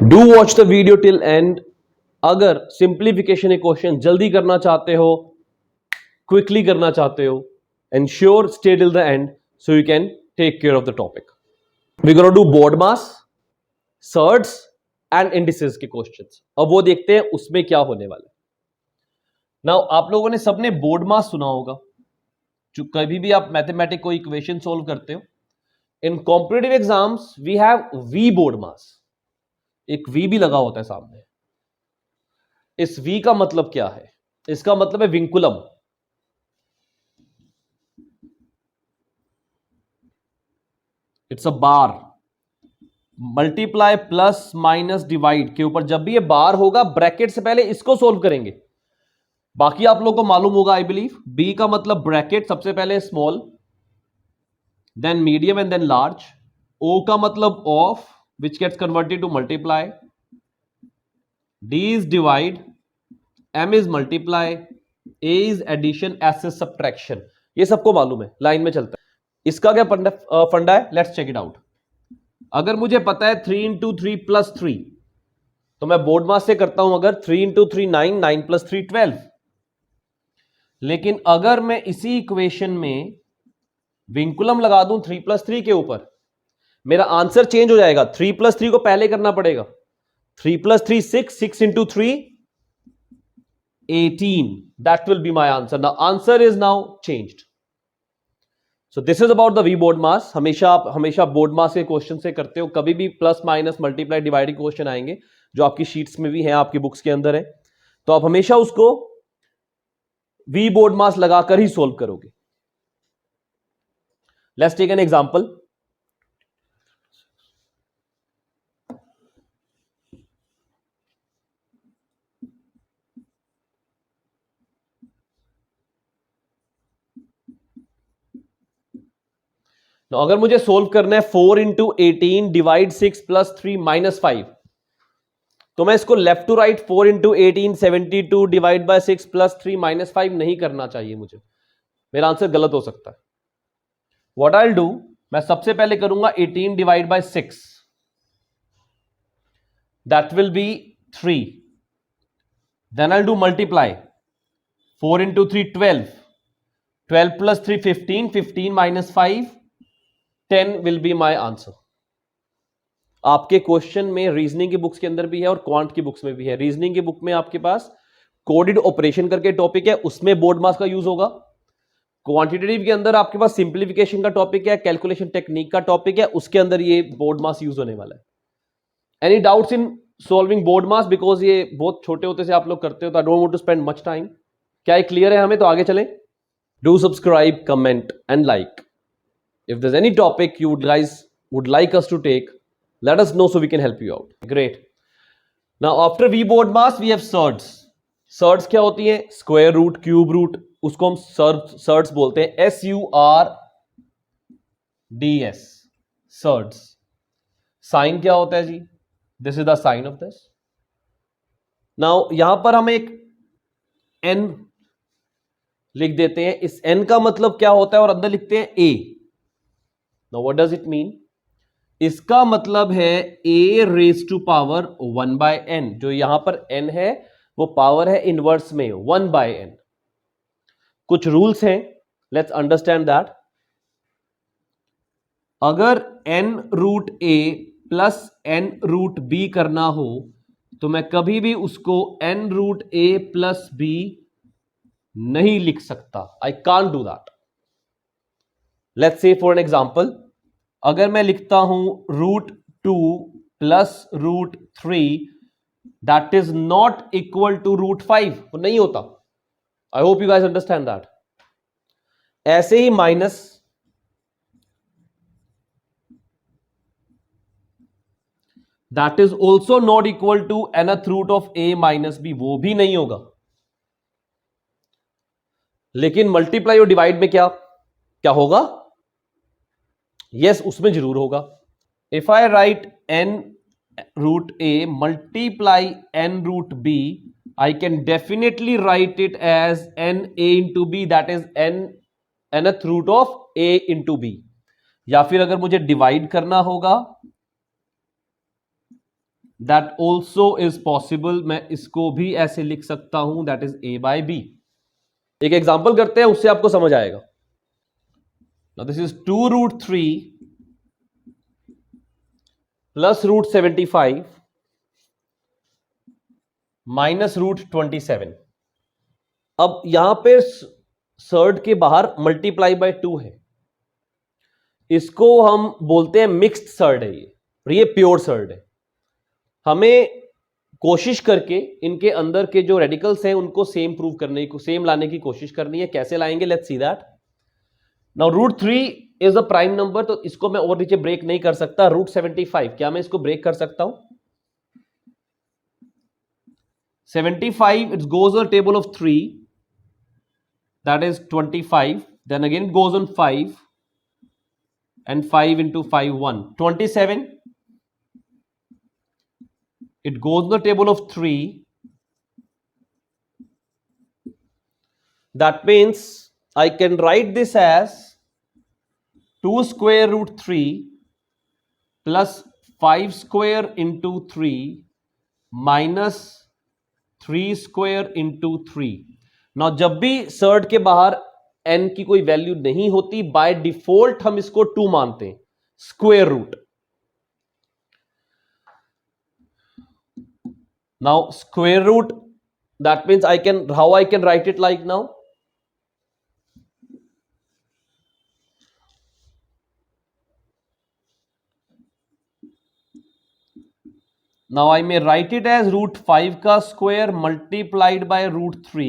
Do watch the video till end. अगर simplification question जल्दी करना चाहते हो, क्विकली करना चाहते हो, ensure stay till the end so you can take care of the topic. We gonna do BODMAS, surds and indices के questions. अब वो देखते हैं उसमें क्या होने वाला है। नाउ आप लोगों ने सबने बोर्ड मास सुना होगा। जो कभी भी आप मैथमेटिक को इक्वेशन सोल्व करते हो, in competitive exams we have V BODMAS. एक वी भी लगा होता है सामने। इस वी का मतलब क्या है? इसका मतलब है vinculum. It's a bar. Multiply plus minus divide के ऊपर जब भी ये बार होगा, ब्रैकेट से पहले इसको सोल्व करेंगे। बाकी आप लोगों को मालूम होगा आई बिलीव। बी का मतलब ब्रैकेट, सबसे पहले small, then medium and then large. O का मतलब of, which gets converted to multiply. D is divide, M is multiply, A is addition, S is subtraction. ये सबको मालूम है, लाइन में चलता है। इसका क्या फंडा है? Let's check it out. अगर मुझे पता है 3 इंटू 3 प्लस 3, तो मैं बोर्ड मास से करता हूं। अगर 3 इंटू 3 9, 9 प्लस 3 12। लेकिन अगर मैं इसी इक्वेशन में विंकुलम लगा दूं 3 प्लस 3 के ऊपर, मेरा आंसर चेंज हो जाएगा। 3 प्लस 3 को पहले करना पड़ेगा। 3 plus 3 6, 6 into 3 18. That will be my answer. Now answer is now changed. So this is about the V board mass. हमेशा बोर्ड मास के क्वेश्चन से करते हो। कभी भी plus minus multiply dividing question आएंगे जो आपकी शीट्स में भी हैं, आपकी बुक्स के अंदर है, तो आप हमेशा उसको V बोर्ड मास लगाकर ही सोल्व करोगे। Let's take an example. अगर मुझे सोल्व करना है 4 इंटू 18 डिवाइड 6 प्लस 3 माइनस 5, तो मैं इसको left to right 4 into 18 72 divide by 6 plus 3 minus 5 नहीं करना चाहिए मुझे। मेरा आंसर गलत हो सकता है। व्हाट आई विल डू, मैं सबसे पहले करूंगा 18 divide by 6, that will be 3। Then I will do multiply 4 into 3 12, 12 plus 3 15, 15 minus 5 10 will be my answer. आपके क्वेश्चन में रीजनिंग की बुक्स के अंदर भी है और क्वांट की बुक्स में भी है। रीजनिंग की बुक में आपके पास कोडेड ऑपरेशन करके टॉपिक है, उसमें बोर्ड मास का यूज होगा। क्वांटिटेटिव के अंदर आपके पास सिंप्लीफिकेशन का टॉपिक है, कैलकुलेशन टेक्निक का टॉपिक है, उसके अंदर ये बोर्ड मास यूज होने वाला है। Any doubts in solving board mass? Because ये बहुत छोटे होते से आप लोग करते हो, तो I don't want to spend much time. क्या ये क्लियर है हमें? तो आगे चलें। Do subscribe, comment and like. If there's any topic you guys would like us to take, let us know so we can help you out. Great. Now after V board mass we have surds. Surds क्या होती है? Square root, cube root, उसको हम surds बोलते हैं। SURDS, surds. Sign क्या होता है जी? This is the sign of this. Now यहां पर हम एक n लिख देते हैं। इस n का मतलब क्या होता है और अंदर लिखते हैं a। Now what does it mean? इसका मतलब है a raise to power 1 by n। जो यहां पर n है वो पावर है इनवर्स में 1 बाय n। कुछ रूल्स हैं, लेट्स अंडरस्टैंड दैट। अगर n root a plus n root b करना हो, तो मैं कभी भी उसको n root a plus b नहीं लिख सकता। I can't do that. Let's say for an example, अगर मैं लिखता हूं √2 plus √3, that is not equal to √5, वो नहीं होता। I hope you guys understand that. ऐसे ही minus, that is also not equal to nth root of a minus b, वो भी नहीं होगा। लेकिन मल्टीप्लाई और डिवाइड में क्या क्या होगा? यस, उसमें जरूर होगा। If I write n root a multiply n root b, I can definitely write it as n a into b, that is nth root of a into b। या फिर अगर मुझे डिवाइड करना होगा दैट ऑल्सो इज पॉसिबल, मैं इसको भी ऐसे लिख सकता हूं, that is a by b। एक एग्जांपल करते हैं, उससे आपको समझ आएगा। Now this is 2√3 plus √75 minus √27। अब यहां पे सर्ड के बाहर मल्टीप्लाई बाय 2 है, इसको हम बोलते हैं मिक्स्ड सर्ड है ये, और ये प्योर सर्ड है। हमें कोशिश करके इनके अंदर के जो रेडिकल्स हैं उनको सेम प्रूव करने की, सेम लाने की कोशिश करनी है। कैसे लाएंगे, let's see that. Now √3 is a prime number, तो इसको मैं और नीचे ब्रेक नहीं कर सकता। √75, क्या मैं इसको ब्रेक कर सकता हूं? 75 it goes on a table of 3, that is 25, then again it goes on 5 and 5 into 5 1 27, it goes on the table of 3, that means I can write this as 2 square root 3 plus 5 square into 3 minus 3 square into 3। Now जब भी surd के बाहर n की कोई value नहीं होती, by default हम इसको 2 मानते हैं, square root. Now square root, that means I can, how I can write it like now, now I may write it as √5 का स्क्वायर मल्टीप्लाइड बाय √3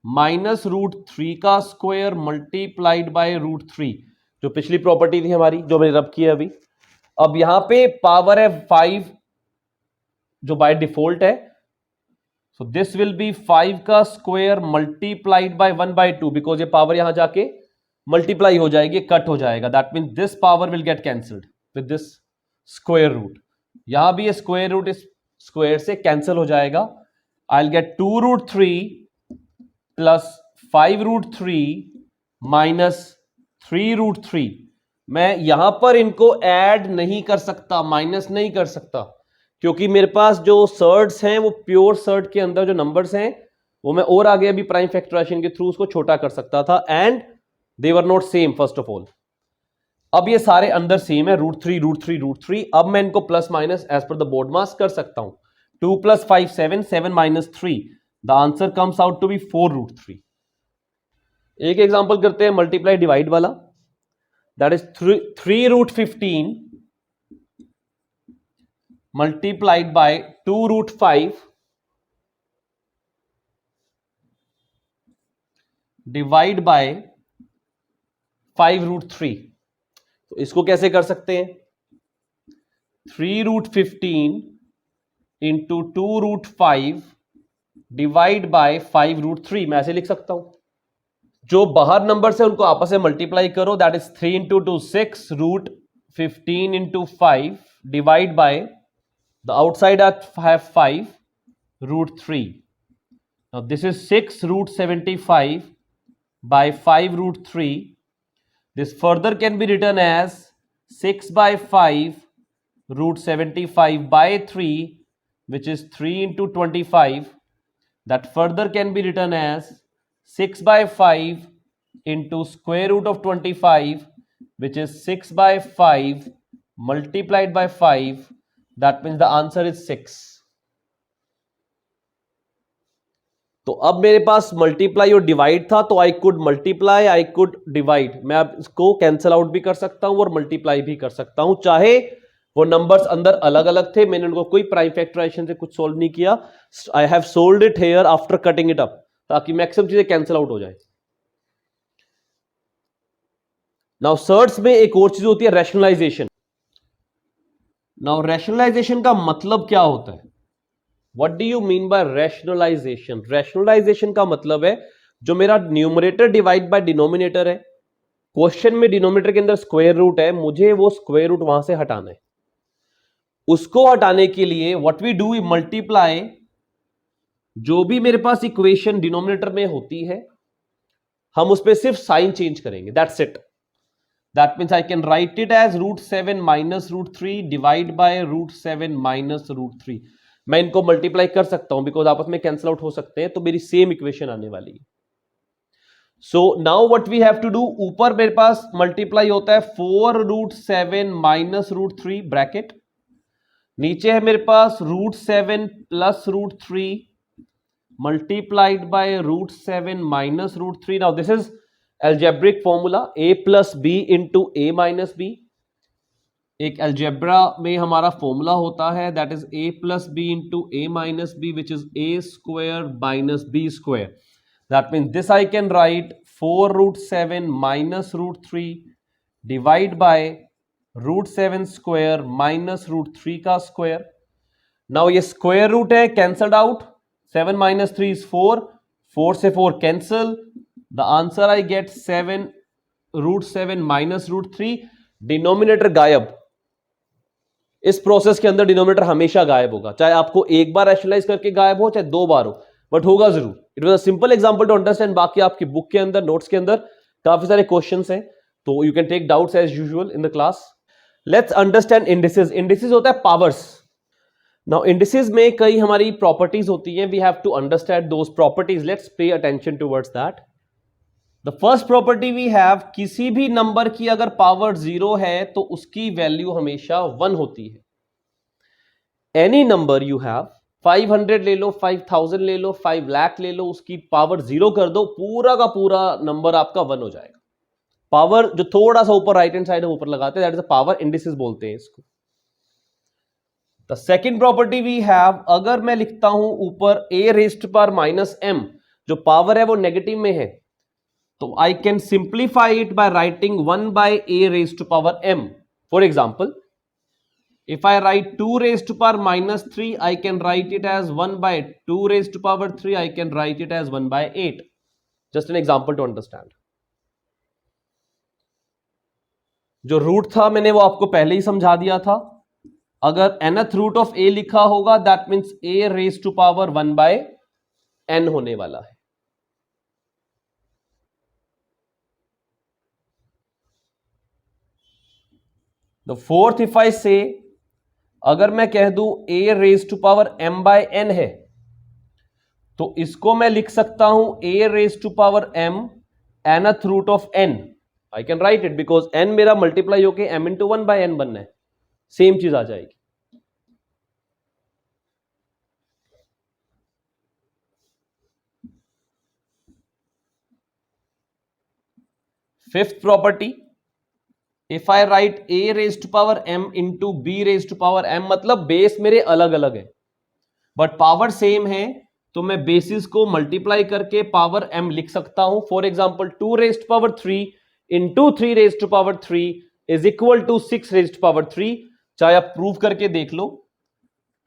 माइनस √3 का स्क्वायर मल्टीप्लाइड बाय √3, जो पिछली property थी हमारी, जो मैंने रब की है अभी। अब यहां पे पावर है 5 जो बाय डिफॉल्ट है, सो दिस विल बी 5 का स्क्वायर मल्टीप्लाइड बाय 1/2, बिकॉज ये पावर यहां जाके मल्टीप्लाई हो जाएगी, कट हो जाएगा। That mean this power will get cancelled with this square root. यहां भी ये स्क्वायर रूट इस स्क्वायर से कैंसिल हो जाएगा। I will get 2√3 plus 5√3 minus 3√3। मैं यहां पर इनको ऐड नहीं कर सकता, माइनस नहीं कर सकता, क्योंकि मेरे पास जो सर्ड्स हैं वो प्योर सर्ड के अंदर जो नंबर्स हैं वो मैं और आगे अभी प्राइम फैक्टराइजेशन के थ्रू उसको छोटा कर सकता था, and they were not same first of all. अब ये सारे अंदर सेम है, √3 √3 √3। अब मैं इनको plus minus as per the BODMAS कर सकता हूं। 2 + 5 7, 7 - 3, the answer comes out to be 4√3। एक एग्जांपल करते हैं मल्टीप्लाई डिवाइड वाला, that is 3√15 multiplied by 2√5 divide by 5√3। तो इसको कैसे कर सकते हैं, 3√15 इंटू 2√5 डिवाइड बाय 5√3, मैं ऐसे लिख सकता हूं। जो बाहर नंबर है उनको आपस में मल्टीप्लाई करो, that is 3 into 2 6 √15 into 5 divide by the outside have 5 √3। now this is 6 √75 by 5 √3। this further can be written as 6 by 5 √75 by 3, which is 3 into 25। that further can be written as 6 by 5 into square root of 25, which is 6 by 5 multiplied by 5। That means the answer is 6। तो अब मेरे पास multiply और divide था, तो I could multiply, I could divide. मैं अब इसको cancel out भी कर सकता हूं और मल्टीप्लाई भी कर सकता हूं, चाहे वो नंबर्स अंदर अलग अलग थे, मैंने उनको कोई प्राइम फैक्टराइजेशन से कुछ सोल्व नहीं किया। I have solved it here after cutting it up, ताकि मैक्सिमम चीजें कैंसिल आउट हो जाए। नाउ सर्ड्स में एक और चीज होती है, रैशनलाइजेशन। नाउ रैशनलाइजेशन का मतलब क्या होता है, what do you mean by rationalization? Rationalization का मतलब है जो मेरा न्यूमरेटर डिवाइड बाय डिनोमिनेटर है, क्वेश्चन में डिनोमिनेटर के अंदर स्क्वायर रूट है, मुझे वो स्क्वायर रूट वहां से हटाना है। उसको हटाने के लिए व्हाट वी डू, मल्टीप्लाई जो भी मेरे पास इक्वेशन डिनोमिनेटर में होती है, हम उस पर सिर्फ साइन चेंज करेंगे, that's it. That means I can write it as √7 minus √3 divide bye √7 minus √3. मैं इनको मल्टीप्लाई कर सकता हूं बिकॉज आपस में कैंसिल आउट हो सकते हैं, तो मेरी सेम इक्वेशन आने वाली है. So now what we have to do, ऊपर मेरे पास मल्टीप्लाई होता है 4√7 माइनस √3 ब्रैकेट, नीचे है मेरे पास √7 plus √3 multiplied by √7 minus √3. Now this is algebraic formula a plus b into a minus b. एक algebra में हमारा फॉर्मूला होता है that is a plus b into a minus b which is a square minus b square. That means this I can write 4√7 minus √3 divide by √7 square minus √3 का square. Now ये square root है, cancelled out. 7 minus 3 is 4. 4 से 4 cancel. The answer I get 7√7 minus √3. Denominator गायब. इस process के अंदर denominator हमेशा गायब होगा, चाहे आपको एक बार रैशनलाइज करके गायब हो चाहे दो बार हो, बट होगा जरूर. It was a simple example to understand. बाकी आपकी बुक के अंदर, नोट्स के अंदर काफी सारे क्वेश्चंस हैं, तो you can take doubts as usual in the class. Let's understand indices. Indices होता है पावर्स. नाउ इंडिसेस में कई हमारी प्रॉपर्टीज होती हैं. We have to understand those properties. Let's pay attention towards that. The first property we have, किसी भी number की अगर पावर 0 है तो उसकी वैल्यू हमेशा 1 होती है. एनी नंबर यू हैव, 500 ले लो, 5000 ले लो, 5 लाख ले लो, उसकी पावर 0 कर दो, पूरा का पूरा नंबर आपका 1 हो जाएगा. पावर जो थोड़ा सा ऊपर राइट हैंड साइड में ऊपर लगाते हैं, that is the power indices बोलते हैं इसको. The second property we have, अगर मैं लिखता हूं ऊपर a raised power minus m, जो पावर है वो नेगेटिव में है, तो I can simplify it by writing 1 by a raised to power m. For example, if I write 2 raised to power minus 3, I can write it as 1 by 2 raised to power 3. I can write it as 1 by 8. Just an example to understand. जो root था मैंने वो आपको पहले ही समझा दिया था. अगर nth रूट ऑफ a लिखा होगा, that means a raised to power 1 by n होने वाला है. The fourth, if I say, अगर मैं कह दूं a raised to power m by n है, तो इसको मैं लिख सकता हूं a raised to power m nth root of n. I can write it because n मेरा मल्टीप्लाई होके m into 1 by n बनना है. सेम चीज आ जाएगी. Fifth property, if I right a raised to power m into b raised to power m, मतलब base मेरे अलग अलग है बट पावर सेम है, तो मैं बेसिस को मल्टीप्लाई करके पावर m लिख सकता हूं. For example 2 raised to power 3 into 3 raised to power 3 is equal to 6 raised to power 3. चाहे आप प्रूव करके देख लो.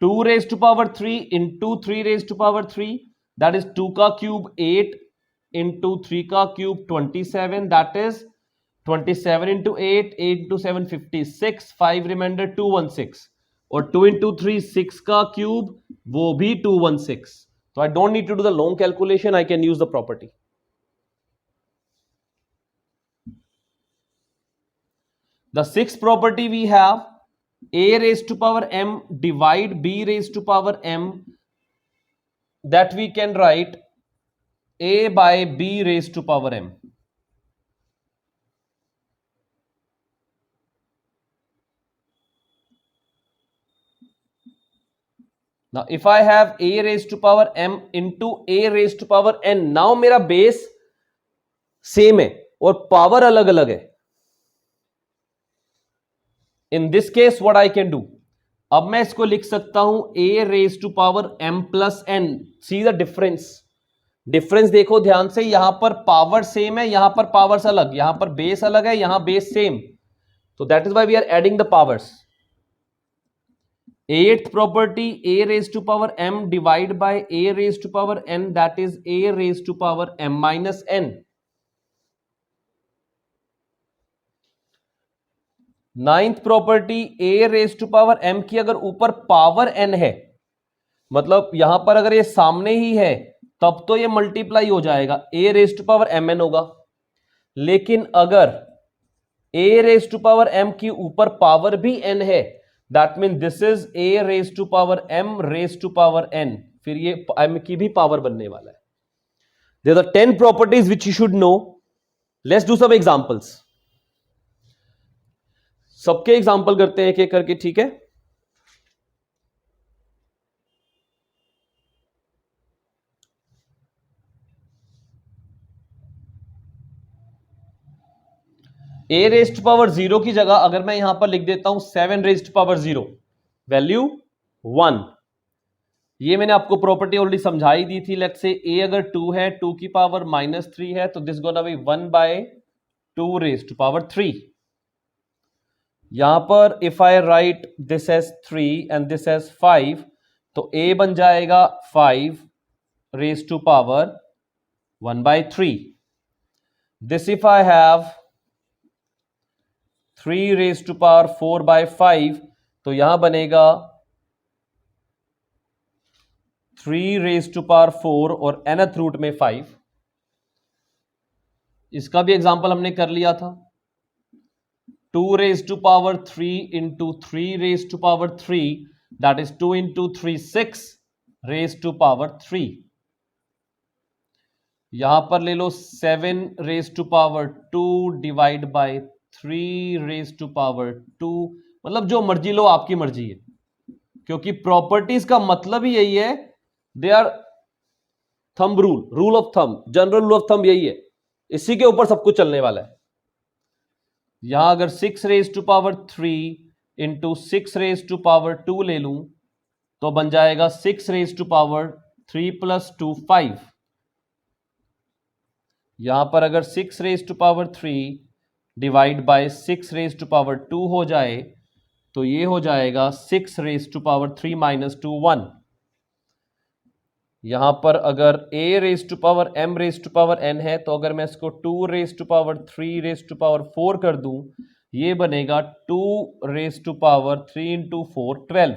2 raised to power 3 into 3 raised to power 3, that is 2 का क्यूब 8 into 3 का cube 27, that is 27 into 8, 8 into 7 56, 5 reminder 216, और 2 into 3 6 का cube वो भी 216. तो I don't need to do the long calculation, I can use the property. The sixth property we have a raised to power m divide b raised to power m, that we can write a by b raised to power m. Now if I have a raised to power m into a raised to power n, now मेरा base same है और power अलग अलग है. In this case what I can do, अब मैं इसको लिख सकता हूं a raised to power m plus n. See the difference. Difference देखो ध्यान से, यहां पर पावर सेम है, यहां पर पावर्स अलग, यहां पर बेस अलग है, यहां base same. So that is why we are adding the powers. Eighth property, a raised to power m divided by a raised to power n, that is a raised to power m minus n. Ninth property, a raised to power m की अगर ऊपर power n है, मतलब यहां पर अगर ये सामने ही है तब तो ये मल्टीप्लाई हो जाएगा, a raised to power mn होगा. लेकिन अगर a raise to power m की ऊपर पावर भी n है, that mean this is a raise to power m raise to power n, फिर ये m की भी पावर बनने वाला है. There are 10 properties which you should know. Let's do some examples. सबके एग्जाम्पल करते हैं एक एक करके, ठीक है. a रेज टू पावर 0 की जगह अगर मैं यहां पर लिख देता हूं 7 रेज टू पावर 0, वैल्यू 1. ये मैंने आपको प्रॉपर्टी ऑलरेडी समझाई दी थी. लेट्स से a अगर 2 है, 2 की पावर -3 है, तो this gonna be 1/2 raise to power 3. यहां पर if I write this as 3 and this as 5, तो a बन जाएगा 5 raise to power 1/3. This if I have 3 raise to power 4/5, तो यहां बनेगा 3 रेज टू पावर 4 और nth रूट में 5. इसका भी एग्जांपल हमने कर लिया था. 2 raise to power 3 into 3 raise to power 3, that is 2 into 3 6 raise to power 3. यहां पर ले लो 7 raise to power 2 divide by 3 raise to power 2, मतलब जो मर्जी लो, आपकी मर्जी है, क्योंकि प्रॉपर्टीज का मतलब ही यही है. They are thumb rule, rule of thumb, general rule of thumb यही है, इसी के ऊपर सब कुछ चलने वाला है. यहां अगर 6 raise to power 3 into 6 raise to power 2 ले लूं, तो बन जाएगा 6 रेज टू पावर 3 प्लस 2 5. यहां पर अगर 6 raise to power 3 divide by 6 raise to power 2 हो जाए, तो ये हो जाएगा 6 रेज टू पावर 3 माइनस 2 1. यहां पर अगर a raise to power m raise to power n है, तो अगर मैं इसको 2 raise to power 3 raise to power 4 कर दूं, ये बनेगा 2 raise to power 3 into 4 12.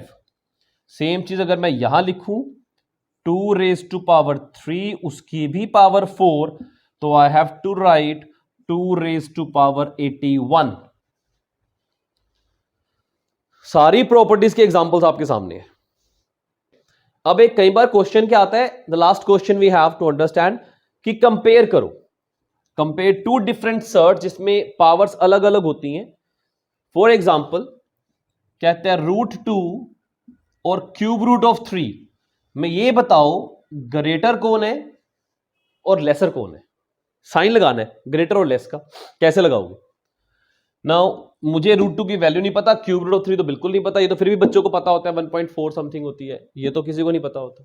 Same चीज अगर मैं यहां लिखूं 2 रेज टू पावर 3 उसकी भी पावर 4, तो I have to write 2 raise to power 81. सारी प्रॉपर्टीज के एग्जांपल्स आपके सामने है. अब एक कई बार क्वेश्चन क्या आता है, the last question we have to understand, कि कंपेयर करो, कंपेयर टू डिफरेंट सर्च जिसमें पावर्स अलग अलग होती हैं. फॉर एग्जांपल कहते हैं √2 और क्यूब रूट ऑफ 3 में ये बताओ ग्रेटर कौन है और लेसर कौन है. साइन लगाना है ग्रेटर और लेस का, कैसे लगाओगे. नाउ मुझे √2 की वैल्यू नहीं पता, क्यूब रूट ऑफ 3 तो बिल्कुल नहीं पता, ये तो फिर भी बच्चों को पता होता है 1.4 समथिंग होती है, ये तो किसी को नहीं पता होता.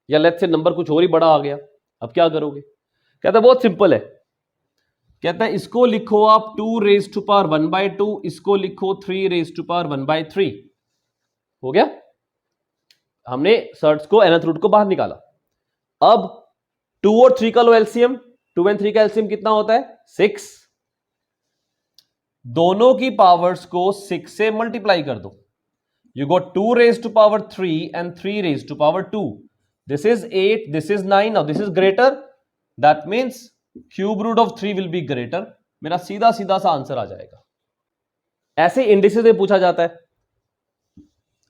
या लेट्स से नंबर कुछ और ही बड़ा आ गया, अब क्या करोगे. कहता है बहुत सिंपल है, कहता है इसको लिखो आप 2 रेज टू पावर 1/2, इसको लिखो 3 रेज टू पावर 1/3. हो गया, हमने सर्च को nth रूट को बाहर निकाला. अब 2 और 3 का लो एलसीएम, 2 और 3 का एलसीएम कितना होता है 6. दोनों की पावर्स को 6 से मल्टीप्लाई कर दो. You got 2 raise to power 3 and 3 raise to power 2. This is 8, this is 9. Now this is greater, that means cube root of 3 will be greater. मेरा सीधा सीधा सा आंसर आ जाएगा. ऐसे इंडिसेस में पूछा जाता है.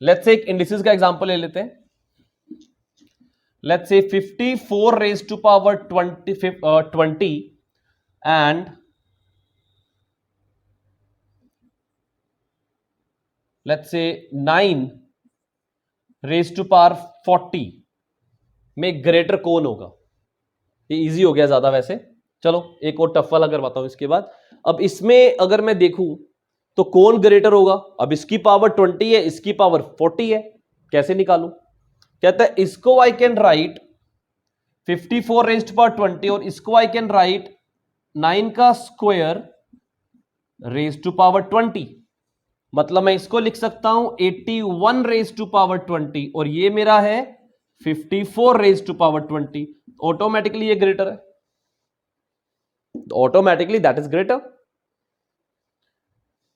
लेट्स से एक इंडिसेस का एग्जांपल ले लेते हैं. Let's say 54 raise to power 20 and let's say 9 raise to power 40 में ग्रेटर कौन होगा. ये इजी हो गया ज्यादा वैसे. चलो एक और टफ वाला करवाता हूं इसके बाद. अब इसमें अगर मैं देखूं तो कौन ग्रेटर होगा. अब इसकी पावर 20 है, इसकी पावर 40 है, कैसे निकालूं. कहता है इसको I can write 54 raise to power 20 और इसको आई कैन राइट 9 का स्क्वायर रेज टू पावर 20. मतलब मैं इसको लिख सकता हूं 81 रेज टू पावर 20 और ये मेरा है 54 रेज टू पावर 20. ऑटोमेटिकली ये ग्रेटर है, ऑटोमेटिकली दैट इज ग्रेटर.